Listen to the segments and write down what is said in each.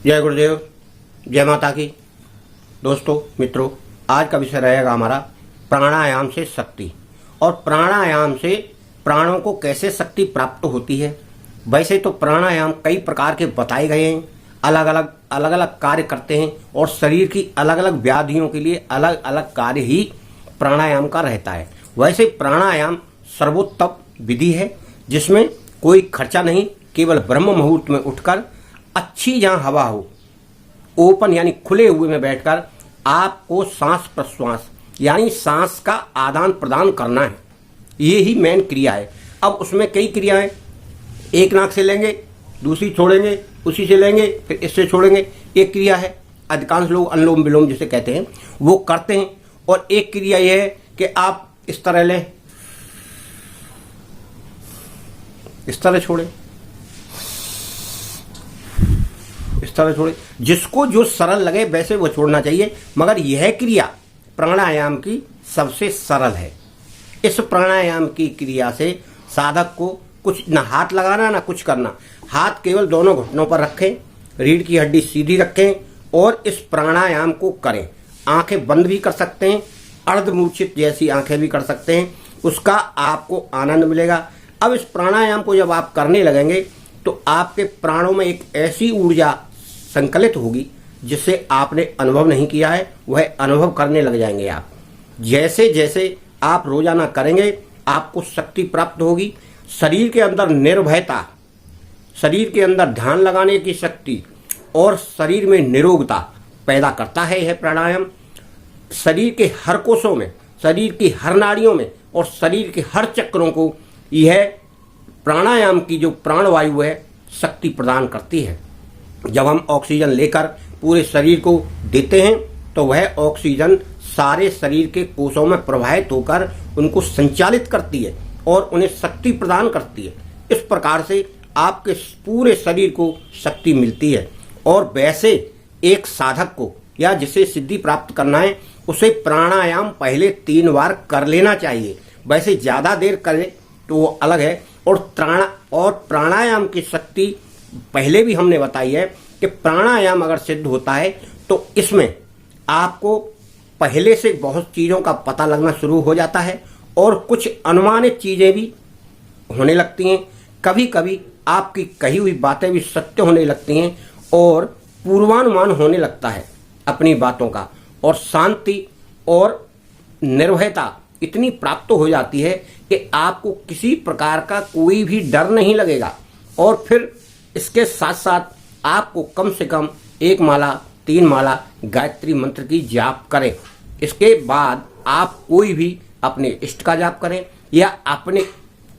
जय गुरुदेव, जय माता की। दोस्तों मित्रों, आज का विषय रहेगा हमारा प्राणायाम से शक्ति और प्राणायाम से प्राणों को कैसे शक्ति प्राप्त होती है। वैसे तो प्राणायाम कई प्रकार के बताए गए हैं, अलग अलग कार्य करते हैं और शरीर की अलग अलग व्याधियों के लिए अलग अलग कार्य ही प्राणायाम का रहता है। वैसे प्राणायाम सर्वोत्तम विधि है जिसमें कोई खर्चा नहीं, केवल ब्रह्म मुहूर्त में उठकर अच्छी जहां हवा हो, ओपन यानी खुले हुए में बैठकर आपको सांस प्रश्वास यानी सांस का आदान प्रदान करना है। ये ही मेन क्रिया है। अब उसमें कई क्रियाएं, एक नाक से लेंगे, दूसरी छोड़ेंगे, उसी से लेंगे, फिर इससे छोड़ेंगे। एक क्रिया है, अधिकांश लोग अनुलोम विलोम जिसे कहते हैं वो करते हैं। और एक क्रिया यह है कि आप इस तरह लें, इस तरह छोड़ें, इस तरह छोड़े। जिसको जो सरल लगे वैसे वो छोड़ना चाहिए, मगर यह क्रिया प्राणायाम की सबसे सरल है। इस प्राणायाम की क्रिया से साधक को कुछ न हाथ लगाना ना कुछ करना, हाथ केवल दोनों घुटनों पर रखें, रीढ़ की हड्डी सीधी रखें और इस प्राणायाम को करें। आंखें बंद भी कर सकते हैं, अर्धमूर्छित जैसी आंखें भी कर सकते हैं, उसका आपको आनंद मिलेगा। अब इस प्राणायाम को जब आप करने लगेंगे तो आपके प्राणों में एक ऐसी ऊर्जा संकलित होगी जिससे आपने अनुभव नहीं किया है, वह अनुभव करने लग जाएंगे आप। जैसे जैसे आप रोजाना करेंगे आपको शक्ति प्राप्त होगी। शरीर के अंदर निर्भयता, शरीर के अंदर ध्यान लगाने की शक्ति और शरीर में निरोगता पैदा करता है यह प्राणायाम। शरीर के हर कोषों में, शरीर की हर नाड़ियों में और शरीर के हर चक्रों को यह प्राणायाम की जो प्राणवायु है शक्ति प्रदान करती है। जब हम ऑक्सीजन लेकर पूरे शरीर को देते हैं तो वह ऑक्सीजन सारे शरीर के कोषों में प्रवाहित होकर उनको संचालित करती है और उन्हें शक्ति प्रदान करती है। इस प्रकार से आपके पूरे शरीर को शक्ति मिलती है। और वैसे एक साधक को या जिसे सिद्धि प्राप्त करना है उसे प्राणायाम पहले 3 बार कर लेना चाहिए। वैसे ज्यादा देर करे तो वो अलग है। और प्राणायाम की शक्ति पहले भी हमने बताई है कि प्राणायाम अगर सिद्ध होता है तो इसमें आपको पहले से बहुत चीजों का पता लगना शुरू हो जाता है और कुछ अनुमानित चीजें भी होने लगती हैं। कभी कभी आपकी कही हुई बातें भी सत्य होने लगती हैं और पूर्वानुमान होने लगता है अपनी बातों का। और शांति और निर्भयता इतनी प्राप्त हो जाती है कि आपको किसी प्रकार का कोई भी डर नहीं लगेगा। और फिर इसके साथ साथ आपको कम से कम 1 माला 3 माला गायत्री मंत्र की जाप करें। इसके बाद आप कोई भी अपने इष्ट का जाप करें या अपने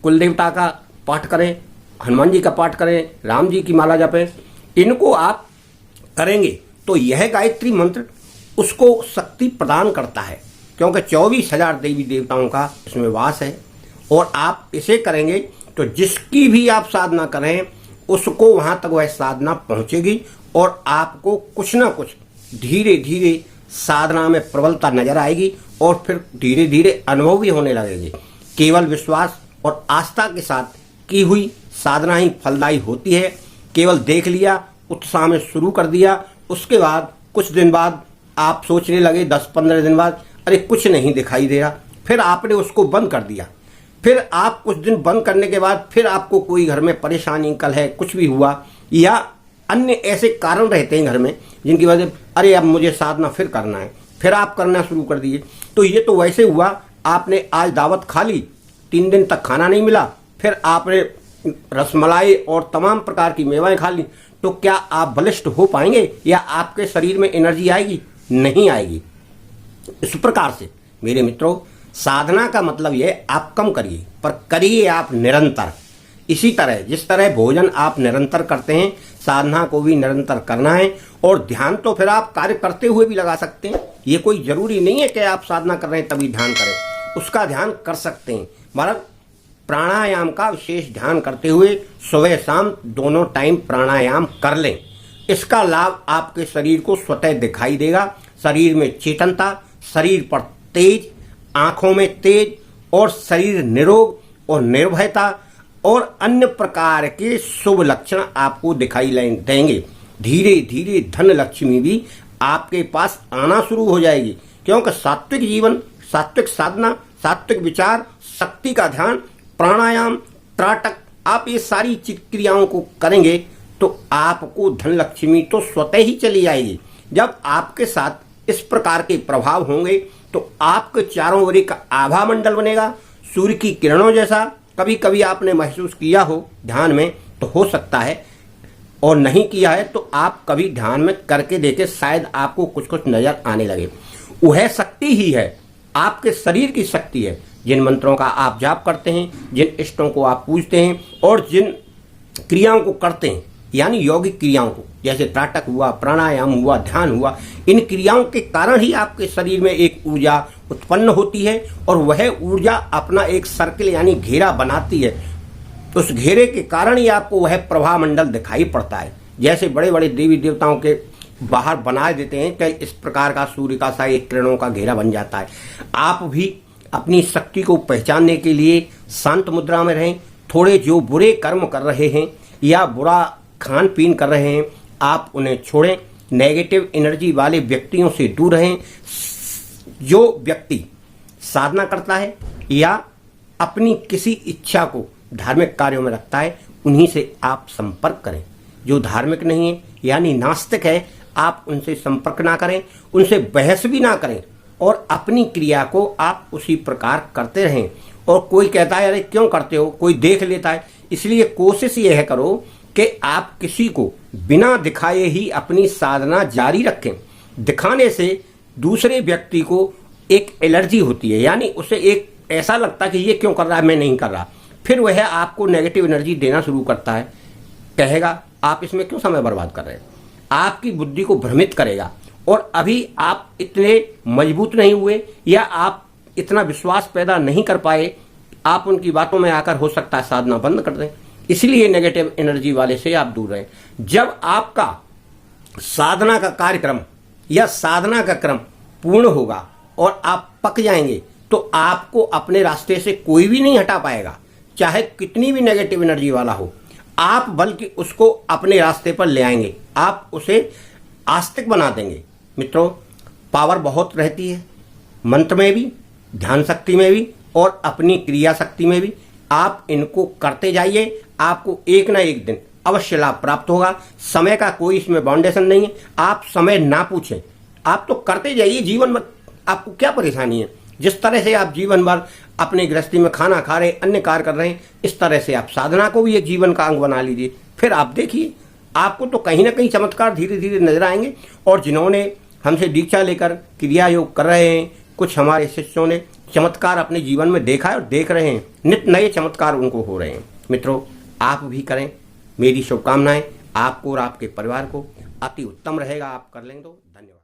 कुल देवता का पाठ करें, हनुमान जी का पाठ करें, राम जी की माला जपें। इनको आप करेंगे तो यह गायत्री मंत्र उसको शक्ति प्रदान करता है, क्योंकि 24,000 देवी देवताओं का इसमें वास है। और आप इसे करेंगे तो जिसकी भी आप साधना करें उसको वहां तक वह साधना पहुंचेगी और आपको कुछ ना कुछ धीरे धीरे साधना में प्रबलता नजर आएगी और फिर धीरे धीरे अनुभव भी होने लगेगी। केवल विश्वास और आस्था के साथ की हुई साधना ही फलदायी होती है। केवल देख लिया, उत्साह में शुरू कर दिया, उसके बाद कुछ दिन बाद आप सोचने लगे, 10-15 दिन बाद अरे कुछ नहीं दिखाई दे रहा, फिर आपने उसको बंद कर दिया। फिर आप कुछ दिन बंद करने के बाद फिर आपको कोई घर में परेशानी, कलह, कुछ भी हुआ या अन्य ऐसे कारण रहते हैं घर में जिनकी वजह अरे अब मुझे साधना फिर करना है, फिर आप करना शुरू कर दिए। तो ये तो वैसे हुआ, आपने आज दावत खा ली, 3 दिन तक खाना नहीं मिला, फिर आपने रसमलाई और तमाम प्रकार की मेवाएं खा ली, तो क्या आप बलिष्ठ हो पाएंगे या आपके शरीर में एनर्जी आएगी? नहीं आएगी। इस प्रकार से मेरे मित्रों, साधना का मतलब यह आप कम करिए पर करिए आप निरंतर। इसी तरह जिस तरह भोजन आप निरंतर करते हैं, साधना को भी निरंतर करना है। और ध्यान तो फिर आप कार्य करते हुए भी लगा सकते हैं। ये कोई जरूरी नहीं है कि आप साधना कर रहे हैं तभी ध्यान करें, उसका ध्यान कर सकते हैं। मतलब प्राणायाम का विशेष ध्यान करते हुए सुबह शाम दोनों टाइम प्राणायाम कर लें। इसका लाभ आपके शरीर को स्वतः दिखाई देगा। शरीर में चेतनता, शरीर पर तेज, आंखों में तेज और शरीर निरोग और निर्भयता और अन्य प्रकार के शुभ लक्षण आपको दिखाई देंगे। धीरे धीरे धन लक्ष्मी भी आपके पास आना शुरू हो जाएगी। क्योंकि सात्विक जीवन, सात्विक साधना, सात्विक विचार, शक्ति का ध्यान, प्राणायाम, त्राटक, आप ये सारी क्रियाओं को करेंगे तो आपको धन लक्ष्मी तो स्वतः ही चली आएगी। जब आपके साथ इस प्रकार के प्रभाव होंगे तो आपके चारों ओर का आभा मंडल बनेगा, सूर्य की किरणों जैसा। कभी कभी आपने महसूस किया हो ध्यान में तो हो सकता है, और नहीं किया है तो आप कभी ध्यान में करके देखें, शायद आपको कुछ कुछ नजर आने लगे। वह शक्ति ही है, आपके शरीर की शक्ति है। जिन मंत्रों का आप जाप करते हैं, जिन इष्टों को आप पूजते हैं और जिन क्रियाओं को करते हैं, यानी यौगिक क्रियाओं को, जैसे त्राटक हुआ, प्राणायाम हुआ, ध्यान हुआ, इन क्रियाओं के कारण ही आपके शरीर में एक ऊर्जा उत्पन्न होती है और वह ऊर्जा अपना एक सर्किल यानी घेरा बनाती है। उस घेरे के कारण ही आपको वह प्रभा मंडल दिखाई पड़ता है। जैसे बड़े बड़े देवी देवताओं के बाहर बना देते हैं कि इस प्रकार का सूर्य का सा एक किरणों का घेरा बन जाता है। आप भी अपनी शक्ति को पहचानने के लिए शांत मुद्रा में रहें। थोड़े जो बुरे कर्म कर रहे हैं या बुरा खान पीन कर रहे हैं, आप उन्हें छोड़ें। नेगेटिव एनर्जी वाले व्यक्तियों से दूर रहें। जो व्यक्ति साधना करता है या अपनी किसी इच्छा को धार्मिक कार्यों में रखता है, उन्हीं से आप संपर्क करें। जो धार्मिक नहीं है यानी नास्तिक है, आप उनसे संपर्क ना करें, उनसे बहस भी ना करें और अपनी क्रिया को आप उसी प्रकार करते रहें। और कोई कहता है अरे क्यों करते हो, कोई देख लेता है, इसलिए कोशिश यह करो कि आप किसी को बिना दिखाए ही अपनी साधना जारी रखें। दिखाने से दूसरे व्यक्ति को एक एलर्जी होती है, यानी उसे एक ऐसा लगता है कि ये क्यों कर रहा है, मैं नहीं कर रहा। फिर वह आपको नेगेटिव एनर्जी देना शुरू करता है, कहेगा आप इसमें क्यों समय बर्बाद कर रहे हैं, आपकी बुद्धि को भ्रमित करेगा। और अभी आप इतने मजबूत नहीं हुए या आप इतना विश्वास पैदा नहीं कर पाए, आप उनकी बातों में आकर हो सकता है साधना बंद कर दें। इसलिए नेगेटिव एनर्जी वाले से आप दूर रहें। जब आपका साधना का कार्यक्रम या साधना का क्रम पूर्ण होगा और आप पक जाएंगे तो आपको अपने रास्ते से कोई भी नहीं हटा पाएगा, चाहे कितनी भी नेगेटिव एनर्जी वाला हो। आप बल्कि उसको अपने रास्ते पर ले आएंगे, आप उसे आस्तिक बना देंगे। मित्रों, पावर बहुत रहती है, मंत्र में भी, ध्यान शक्ति में भी और अपनी क्रिया शक्ति में भी। आप इनको करते जाइए, आपको एक ना एक दिन अवश्य लाभ प्राप्त होगा। समय का कोई इसमें बाउंडेशन नहीं है, आप समय ना पूछें, आप तो करते जाइए। जीवन भर आपको क्या परेशानी है? जिस तरह से आप जीवन भर अपनी गृहस्थी में खाना खा रहे, अन्य कार्य कर रहे हैं, इस तरह से आप साधना को भी एक जीवन का अंग बना लीजिए। फिर आप देखिए, आपको तो कहीं ना कहीं चमत्कार धीरे धीरे नजर आएंगे। और जिन्होंने हमसे दीक्षा लेकर क्रिया योग कर रहे हैं, कुछ हमारे शिष्यों ने चमत्कार अपने जीवन में देखा है और देख रहे हैं, नित नए चमत्कार उनको हो रहे हैं। मित्रों, आप भी करें। मेरी शुभकामनाएं आपको और आपके परिवार को। अति उत्तम रहेगा आप कर लेंगे तो। धन्यवाद।